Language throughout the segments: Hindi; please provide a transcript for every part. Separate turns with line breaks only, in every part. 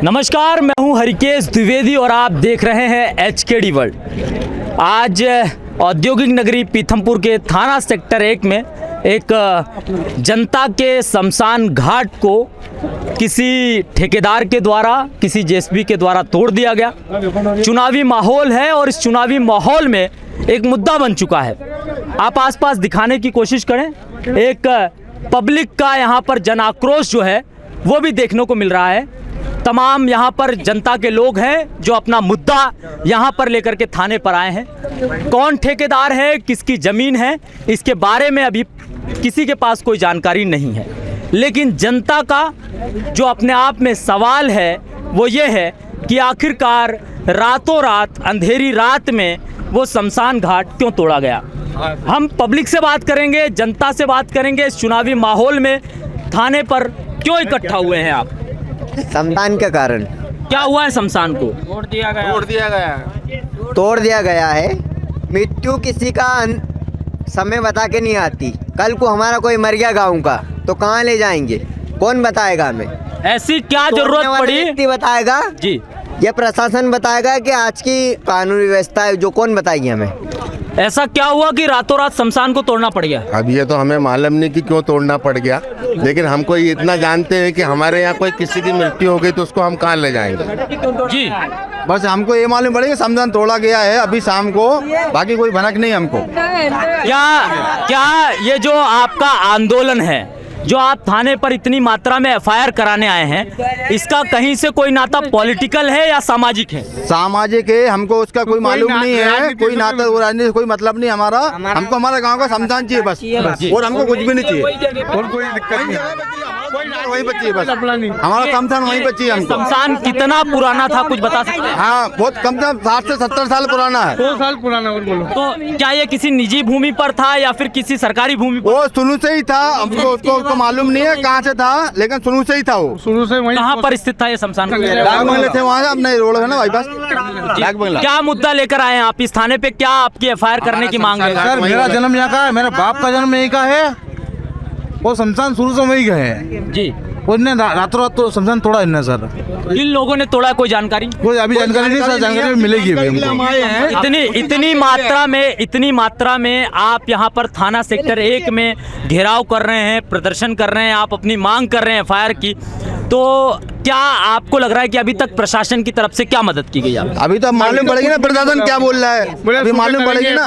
नमस्कार, मैं हूं हरिकेश द्विवेदी और आप देख रहे हैं HKD वर्ल्ड। आज औद्योगिक नगरी पीथमपुर के थाना सेक्टर 1 में एक जनता के शमशान घाट को किसी ठेकेदार के द्वारा, किसी जेसीबी के द्वारा तोड़ दिया गया। चुनावी माहौल है और इस चुनावी माहौल में एक मुद्दा बन चुका है। आप आसपास दिखाने की कोशिश करें, एक पब्लिक का यहाँ पर जन आक्रोश जो है वो भी देखने को मिल रहा है। तमाम यहाँ पर जनता के लोग हैं जो अपना मुद्दा यहाँ पर लेकर के थाने पर आए हैं। कौन ठेकेदार है, किसकी ज़मीन है, इसके बारे में अभी किसी के पास कोई जानकारी नहीं है। लेकिन जनता का जो अपने आप में सवाल है वो ये है कि आखिरकार रातों रात, अंधेरी रात में वो शमशान घाट क्यों तोड़ा गया। हम पब्लिक से बात करेंगे, जनता से बात करेंगे। इस चुनावी माहौल में थाने पर क्यों इकट्ठा हुए हैं आप?
शमशान के कारण।
क्या हुआ है शमशान को?
तोड़ दिया गया है। मृत्यु किसी का समय बता के नहीं आती। कल को हमारा कोई मर गया गांव का तो कहाँ ले जाएंगे, कौन बताएगा हमें?
ऐसी क्या जरूरत पड़ी?
व्यक्ति बताएगा
जी,
ये प्रशासन बताएगा कि आज की कानूनी व्यवस्था है, जो कौन बताएगी हमें?
ऐसा क्या हुआ कि रातों रात शमशान को तोड़ना पड़ गया?
अब ये तो हमें मालूम नहीं कि क्यों तोड़ना पड़ गया, लेकिन हमको ये इतना जानते हैं कि हमारे यहाँ कोई किसी की मृत्यु हो गई तो उसको हम कहाँ ले जाएंगे।
जी,
बस हमको ये मालूम पड़ेगा शमशान तोड़ा गया है अभी शाम को, बाकी कोई भनक नहीं हमको।
क्या ये जो आपका आंदोलन है, जो आप थाने पर इतनी मात्रा में FIR कराने आए हैं, इसका कहीं से कोई नाता पॉलिटिकल है या सामाजिक है?
सामाजिक है, हमको उसका कोई मालूम नहीं है। कोई नाता राजनीति से कोई मतलब नहीं हमारा। हमको हमारे गांव का शमशान चाहिए बस, और हमको कुछ भी नहीं चाहिए और कोई दिक्कत नहीं है। वहीं पर चाहिए बस, हमारा शमशान वहीं पर चाहिए हमको।
शमशान कितना पुराना था, कुछ बता सकते हैं?
हाँ, बहुत कम से कम 60 से 70 साल पुराना है।
2 साल पुराना। और बोलो,
तो क्या ये किसी निजी भूमि पर था या फिर किसी सरकारी भूमि पर?
वो शुरू से ही था, हमको उसको मालूम नहीं है कहाँ से था, लेकिन शुरू से ही था वो।
शुरू से वहीं।
कहाँ पर स्थित था ये शमशान?
डाक बंगले थे वहाँ, अपने रोड है ना भाई, बस डाक बंगला।
क्या मुद्दा लेकर आए हैं आप इस थाने पे? क्या आपकी FIR करने की मांग है?
सर, मेरा जन्म यहाँ का है, मेरे बाप का जन्म यहीं का है। वो शमशान शुरू से वहीं गए हैं
जी।
उनने रातों रात तो शमशान तोड़ा इनने सर।
इन लोगों ने तोड़ा, कोई जानकारी?
कोई अभी जानकारी नहीं सर, जानकारी मिलेगी अभी हमको।
इतनी मात्रा में आप यहाँ पर थाना सेक्टर 1 में घेराव कर रहे हैं, प्रदर्शन कर रहे हैं, आप अपनी मांग कर रहे हैं FIR की, तो क्या आपको लग रहा है कि अभी तक प्रशासन की तरफ से क्या मदद की गई?
अभी तो मालूम पड़ेगी ना प्रशासन क्या बोल रहा है। अभी मालूम पड़ेगी ना,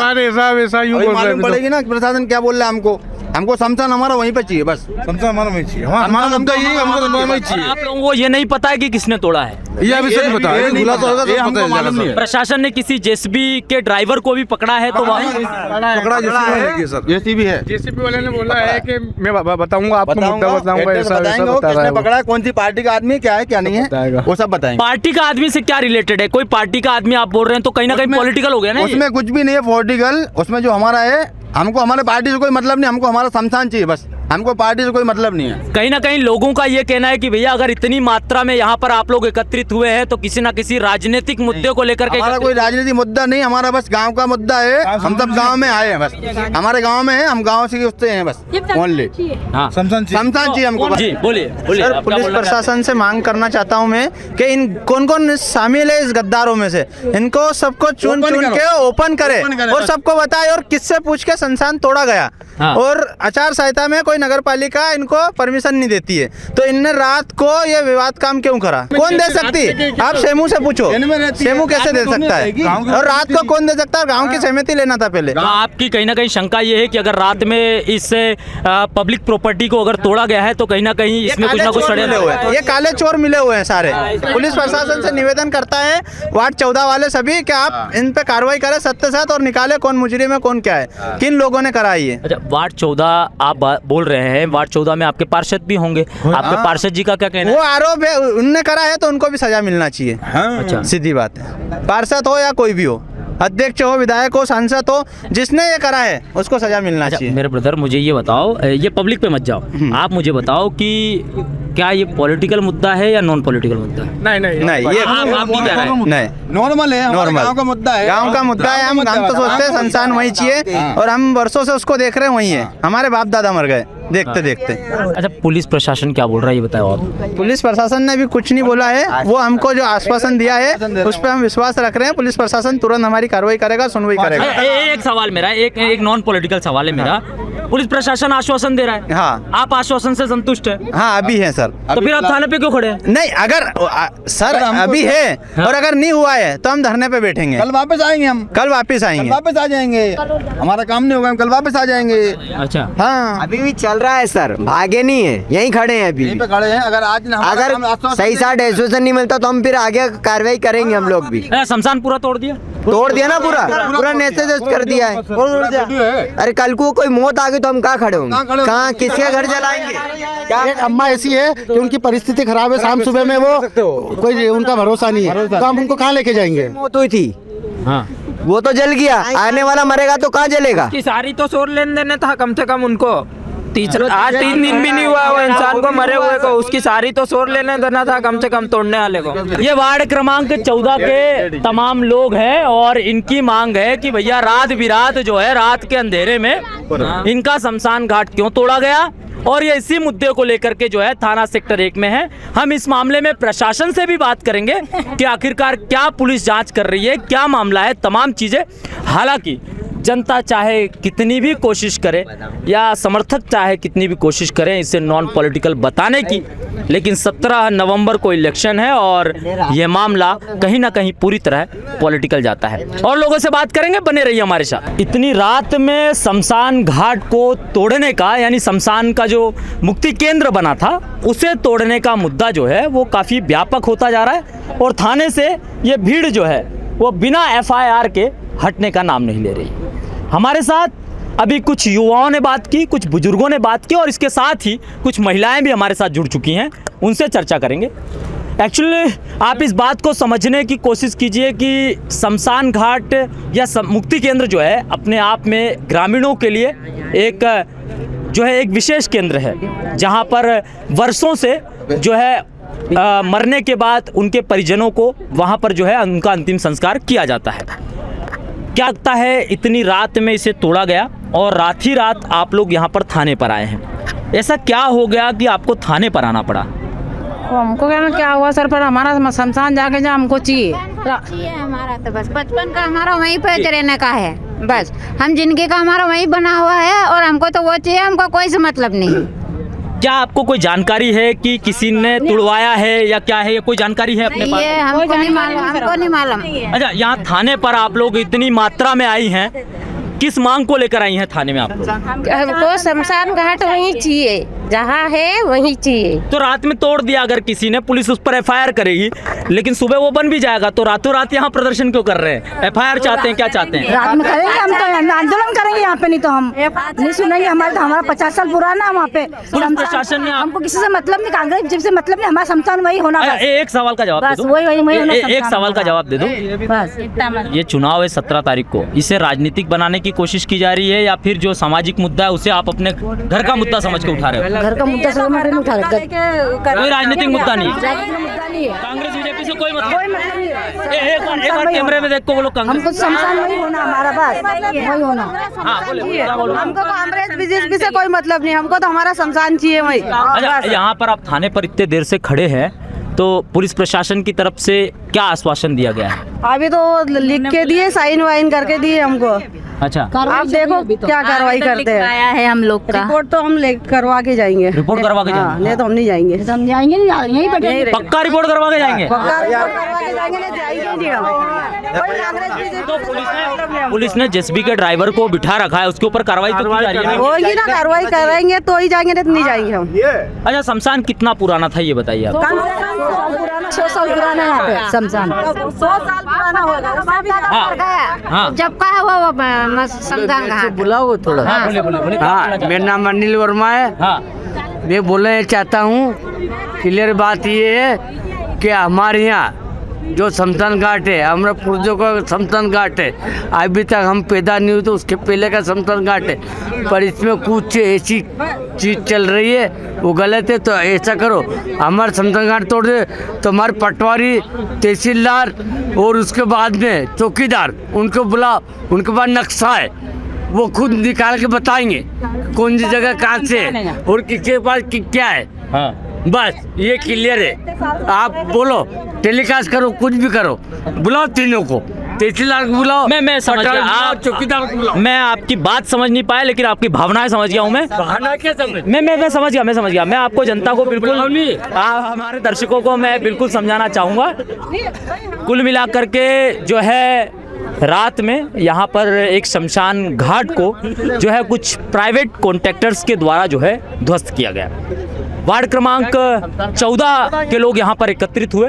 मालूम पड़ेगी ना प्रशासन क्या बोल रहा है हमको। हमको शमशान हमारा वहीं पे चाहिए बस।
शमशान हमारा वहीं चाहिए, हमारा मुद्दा यही, हमको शमशान वहीं चाहिए।
आप लोगों को ये नहीं पता है कि किसने तोड़ा है?
ये अभी सच बता, खुला तो होगा, हमको मालूम नहीं है।
प्रशासन ने किसी जेसीबी के ड्राइवर को भी पकड़ा है, तो वहाँ
पकड़ा सर।
जेसीबी है,
जेसीबी वाले ने बोला है कि मैं बताऊंगा आपको, मुद्दा बताऊंगा, ऐसा
बताएंगे वो किसने पकड़ा है, कौन सी पार्टी का आदमी, क्या है क्या नहीं है, वो सब बताएंगे।
पार्टी का आदमी से क्या रिलेटेड है? कोई पार्टी का आदमी आप बोल रहे हैं तो कहीं ना कहीं पॉलिटिकल हो गया ना?
उसमें कुछ भी नहीं है पॉलिटिकल, उसमें जो हमारा है, हमको हमारे पार्टी से कोई मतलब नहीं, हमको हमारा शमशान चाहिए बस, हमको पार्टी से कोई मतलब नहीं है।
कहीं ना कहीं लोगों का ये कहना है कि भैया अगर इतनी मात्रा में यहाँ पर आप लोग एकत्रित हुए हैं तो किसी ना किसी राजनीतिक मुद्दे को लेकर के।
हमारा कोई राजनीतिक मुद्दा नहीं, हमारा बस गांव का मुद्दा है। हम सब गांव में आए हैं बस, हमारे गांव में है, हम गांव से उससे हैं बस, ओनली शमशान चाहिए हमको।
जी बोलिए।
सर, पुलिस प्रशासन से मांग करना चाहता हूं मैं कि इन कौन कौन शामिल है इस गद्दारों में से, इनको सबको चुन के ओपन करे और सबको बताए और किससे पूछ के शमशान तोड़ा गया। और आचार संहिता में कोई नगर पालिका इनको परमिशन नहीं देती है, तो इनने रात को ये विवाद काम क्यों करा? कौन दे सकती है? आप सेमू से पूछो, सेमू कैसे दे सकता है? और रात को कौन दे सकता है? गांव की सहमति लेना था पहले।
तो आपकी कहीं ना कहीं शंका ये है कि अगर रात में इस पब्लिक प्रॉपर्टी को अगर तोड़ा गया है तो कहीं ना कहीं इसमें कुछ ना कुछ
मिले हुए हैं, ये काले चोर मिले हुए हैं सारे। पुलिस प्रशासन से निवेदन करता है, वार्ड 14 वाले सभी, कि आप इन पे कार्रवाई करें सत्य साथ और निकाले कौन मुजरिम है, कौन क्या है, किन लोगों ने कराई है।
अच्छा, वार्ड 14 आप बोल रहे हैं, वार्ड 14 में आपके पार्षद भी होंगे, आपके पार्षद जी का क्या कहना है?
वो आरोप है, उनने करा है तो उनको भी सजा मिलना चाहिए।
अच्छा,
सीधी बात है, पार्षद हो या कोई भी हो, अध्यक्ष हो, विधायक हो, सांसद हो, जिसने ये करा है उसको सजा मिलना चाहिए।
मेरे ब्रदर, मुझे ये बताओ, ये पब्लिक पे मत जाओ, आप मुझे बताओ कि क्या ये पॉलिटिकल मुद्दा है या नॉन पॉलिटिकल मुद्दा है?
नहीं, ये
आप भी कह रहे हैं
नहीं,
नॉर्मल है,
नॉर्मल
गांव का मुद्दा है,
गांव का मुद्दा है। हम तो सोचते हैं शमशान वहीं चाहिए और हम वर्षों से उसको देख रहे हैं, वहीं है, हमारे बाप दादा मर गए। देखते देखते।
अच्छा, पुलिस प्रशासन क्या बोल रहा है ये बताओ आप।
पुलिस प्रशासन ने भी कुछ नहीं बोला है, वो हमको जो आश्वासन दिया है उस पर हम विश्वास रख रहे हैं। पुलिस प्रशासन तुरंत हमारी कार्रवाई करेगा, सुनवाई करेगा।
एक सवाल मेरा, एक नॉन पॉलिटिकल सवाल है मेरा। पुलिस प्रशासन आश्वासन दे रहा है,
हाँ
आप आश्वासन से संतुष्ट है?
हाँ अभी है सर।
तो फिर आप थाने पे क्यों खड़े हैं?
नहीं, अगर सर अभी है और अगर नहीं हुआ है तो हम धरने पे बैठेंगे।
कल वापस आएंगे हम,
कल वापस आएंगे।
वापस आ जाएंगे, हमारा काम नहीं होगा, हम कल वापस आ जाएंगे।
अच्छा,
हाँ
अभी भी चल रहा है सर, भागे नहीं है, यहीं खड़े हैं अभी
यहीं
भी।
पे खड़े हैं। अगर आज
अगर सही साथ एसोसिएशन नहीं मिलता तो हम फिर आगे कार्रवाई करेंगे हम लोग भी।
शमशान पूरा तोड़ दिया?
तोड़ दिया ना, पूरा नेसेस कर दिया है। अरे कल को कोई मौत आ गई तो हम कहाँ खड़े होंगे? कहाँ किसके घर जलाएंगे?
एक अम्मा ऐसी है कि उनकी परिस्थिति खराब है, शाम सुबह में वो कोई उनका भरोसा नहीं है, तो हम उनको कहाँ लेके जाएंगे?
मौत हुई थी,
हाँ,
वो तो जल गया, आने वाला मरेगा तो कहाँ जलेगा?
की सारी तो शोर लेन देने था कम से कम उनको। आज 3 दिन भी नहीं हुआ वो इंसान को, मरे हुए को, उसकी सारी तो शोर लेने देना था कम से कम तोड़ने वाले को।
ये वार्ड क्रमांक 14 के तमाम लोग हैं और इनकी मांग है कि भैया रात बिरात जो है, रात के अंधेरे में इनका शमशान घाट क्यों तोड़ा गया, और ये इसी मुद्दे को लेकर के जो है थाना सेक्टर 1 में है। हम इस मामले में प्रशासन से भी बात करेंगे कि आखिरकार क्या पुलिस जांच कर रही है, क्या मामला है, तमाम चीजें। हालांकि जनता चाहे कितनी भी कोशिश करे या समर्थक चाहे कितनी भी कोशिश करें इसे नॉन पॉलिटिकल बताने की, लेकिन 17 नवंबर को इलेक्शन है और ये मामला कहीं ना कहीं पूरी तरह पॉलिटिकल जाता है। और लोगों से बात करेंगे, बने रहिए हमारे साथ। इतनी रात में शमशान घाट को तोड़ने का, यानी शमशान का जो मुक्ति केंद्र बना था उसे तोड़ने का मुद्दा जो है वो काफ़ी व्यापक होता जा रहा है और थाने से ये भीड़ जो है वो बिना FIR के हटने का नाम नहीं ले रही। हमारे साथ अभी कुछ युवाओं ने बात की, कुछ बुजुर्गों ने बात की और इसके साथ ही कुछ महिलाएं भी हमारे साथ जुड़ चुकी हैं, उनसे चर्चा करेंगे। एक्चुअली आप इस बात को समझने की कोशिश कीजिए कि शमशान घाट या मुक्ति केंद्र जो है अपने आप में ग्रामीणों के लिए एक जो है एक विशेष केंद्र है, जहां पर वर्षों से जो है मरने के बाद उनके परिजनों को वहां पर जो है उनका अंतिम संस्कार किया जाता है। क्या लगता है इतनी रात में इसे तोड़ा गया और रात ही रात आप लोग यहाँ पर थाने पर आए हैं, ऐसा क्या हो गया कि आपको थाने पर आना पड़ा?
हमको क्या हुआ सर, पर हमारा शमशान जाके जो हमको चाहिए
हमारा तो बस बचपन का हमारा वहीं पे रहने का है, बस हम जिंदगी का हमारा वहीं बना हुआ है और हमको तो वो चाहिए, हमको कोई से मतलब नहीं।
क्या आपको कोई जानकारी है कि किसी ने तुड़वाया है या क्या है, ये कोई जानकारी है अपने पास?
ये हमको नहीं मालूम, हमको नहीं मालूम।
अच्छा, यहाँ थाने पर आप लोग इतनी मात्रा में आई हैं, किस मांग को लेकर आई हैं थाने में आप लोग?
हमको शमशान घाट वहीं चाहिए, जहाँ है वहीं चाहिए।
तो रात में तोड़ दिया अगर किसी ने, पुलिस उस पर FIR करेगी, लेकिन सुबह वो बन भी जाएगा, तो रातों रात यहाँ प्रदर्शन क्यों कर रहे हैं? FIR चाहते हैं, क्या चाहते हैं?
रात में करेंगे हम, तो आंदोलन करेंगे यहाँ पे, नहीं तो हम नहीं सुनेंगे। हमारा 50 साल पुराना वहाँ पे
प्रशासन ने
हमको किसी से मतलब नहीं, कांग्रेस जब से मतलब नहीं, हमारा शमशान वही होना।
एक सवाल का जवाब दे दो, एक सवाल का जवाब दे दो।
बस
ये चुनाव है 17 तारीख को, इसे राजनीतिक बनाने की कोशिश की जा रही है या फिर जो सामाजिक मुद्दा है उसे आप अपने घर का मुद्दा समझ के उठा रहे हो?
घर का मुद्दा समझ नहीं उठा रहे,
कोई राजनीतिक मुद्दा नहीं है,
मुद्दा नहीं है,
कांग्रेस बीजेपी से कोई मतलब
नहीं है।
एक बार कैमरे में देखो, वो लोग कांग्रेस।
हमको शमशान वही होना, हमारा बात वही होना।
हाँ, बोलो।
हमको कांग्रेस बीजेपी से कोई मतलब नहीं, हमको तो हमारा शमशान चाहिए वही।
अच्छा, यहाँ पर आप थाने पर इतने देर से खड़े हैं, तो पुलिस प्रशासन की तरफ से क्या आश्वासन दिया गया है?
अभी तो लिख के दिए, साइन वाइन करके दिए हमको।
अच्छा,
आप देखो क्या कार्रवाई करते हैं।
आया है हम लोग का
रिपोर्ट तो हम करवा के जाएंगे।
रिपोर्ट करवा के जाएंगे?
नहीं तो हम नहीं जाएंगे, हम जाएंगे नहीं, यहीं बैठेंगे।
पक्का रिपोर्ट करवा के जाएंगे? तो पुलिस ने जेसीबी के ड्राइवर को बिठा रखा है, उसके ऊपर कार्रवाई तो की जा रही है?
होगी ना, कार्रवाई करेंगे तो ही जाएंगे, नहीं तो नहीं जाएंगे हम।
अच्छा, शमशान कितना पुराना था ये बताइए आप?
100 साल पुराना है यहाँ पे शमशान, 100 साल पुराना होगा।
हाँ,
जब का हुआ वो शमशान घाट।
बुलाओ थोड़ा।
हाँ, बोले।
हाँ, मेरा नाम अनिल वर्मा है।
हाँ,
मैं बोलना चाहता हूँ, क्लियर बात ये है कि हमारे यहाँ जो शमशान घाट है, हमारा पूर्वजों का शमशान घाट है, अभी तक हम पैदा नहीं हुए तो उसके पहले का शमशान घाट है, पर इसमें कुछ ऐसी चीज़ चल रही है वो गलत है। तो ऐसा करो, हमारा शमशान घाट तोड़ दे तो हमारे पटवारी, तहसीलदार और उसके बाद में चौकीदार, उनको बुलाओ, उनके पास नक्शा है, वो खुद निकाल के बताएंगे कौन सी जगह कहाँ से है और किसके पास क्या है।
हाँ
बस ये क्लियर है। आप बोलो, टेलीकास्ट करो, कुछ भी करो, बुलाओ तीनों को, तहसीलदार को बुलाओ,
मैं समझ गया, आप
चौकीदार को बुलाओ।
मैं आपकी बात समझ नहीं पाया, लेकिन आपकी भावनाएं समझ गया हूँ मैं।
बहाना क्या समझ?
मैं समझ गया। मैं आपको, जनता को बिल्कुल, हमारे दर्शकों को मैं बिल्कुल समझाना चाहूँगा। कुल मिलाकर के जो है रात में यहाँ पर एक शमशान घाट को जो है कुछ प्राइवेट कॉन्ट्रैक्टर्स के द्वारा जो है ध्वस्त किया गया। वार्ड क्रमांक 14 के लोग यहाँ पर एकत्रित हुए।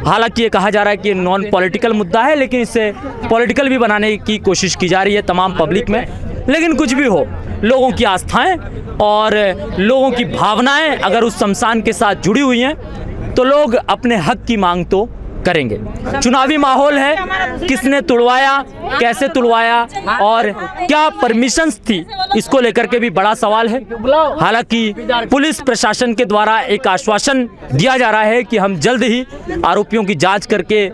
हालांकि ये कहा जा रहा है कि नॉन पॉलिटिकल मुद्दा है, लेकिन इसे पॉलिटिकल भी बनाने की कोशिश की जा रही है तमाम पब्लिक में। लेकिन कुछ भी हो, लोगों की आस्थाएं और लोगों की भावनाएं अगर उस शमशान के साथ जुड़ी हुई हैं तो लोग अपने हक की मांग तो करेंगे। चुनावी माहौल है, किसने तुड़वाया, कैसे तुड़वाया और क्या परमिशंस थी, इसको लेकर के भी बड़ा सवाल है। हालांकि पुलिस प्रशासन के द्वारा एक आश्वासन दिया जा रहा है कि हम जल्द ही आरोपियों की जांच करके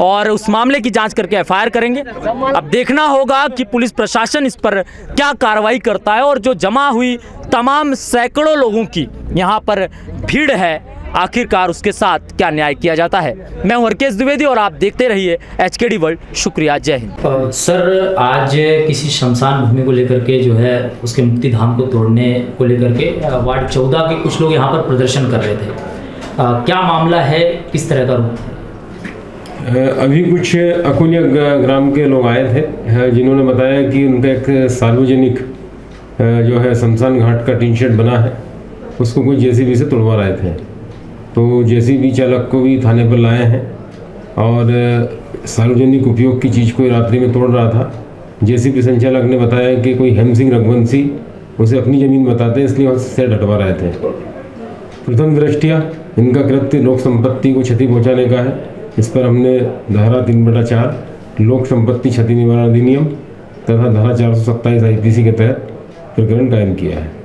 और उस मामले की जांच करके एफआईआर करेंगे। अब देखना होगा कि पुलिस प्रशासन इस पर क्या कार्रवाई करता है और जो जमा हुई तमाम सैकड़ों लोगों की यहाँ पर भीड़ है, आखिरकार उसके साथ क्या न्याय किया जाता है। मैं हूं हरकेश द्विवेदी और आप देखते रहिए HKD वर्ल्ड। शुक्रिया, जय हिंद।
सर, आज किसी शमशान भूमि को लेकर के जो है उसके मुक्ति धाम को तोड़ने को लेकर के वार्ड 14 के कुछ लोग यहाँ पर प्रदर्शन कर रहे थे, क्या मामला है, किस तरह का रूप?
अभी कुछ अकोलिया ग्राम के लोग आए थे जिन्होंने बताया कि उनका एक सार्वजनिक जो है शमशान घाट का टीन शेड बना है, उसको कोई JCB से तोड़वा रहे थे। तो JCB चालक को भी थाने पर लाए हैं और सार्वजनिक उपयोग की चीज़ को रात्रि में तोड़ रहा था। JCB संचालक ने बताया कि कोई हेम सिंह रघुवंशी उसे अपनी ज़मीन बताते हैं, इसलिए वहाँ से हटवा रहे थे। प्रथम दृष्टया इनका कृत्य लोक संपत्ति को क्षति पहुँचाने का है। इस पर हमने धारा 3/4 लोक संपत्ति क्षति निवारण अधिनियम तथा धारा 427 IPC के तहत प्रकरण कायम किया है।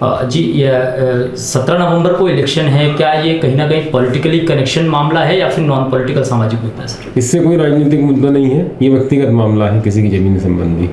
जी, यह 17 नवंबर को इलेक्शन है, क्या ये कहीं ना कहीं पॉलिटिकली कनेक्शन मामला है या फिर नॉन पॉलिटिकल सामाजिक मुद्दा है?
इससे कोई राजनीतिक मुद्दा नहीं है, ये व्यक्तिगत मामला है किसी की जमीन संबंधी।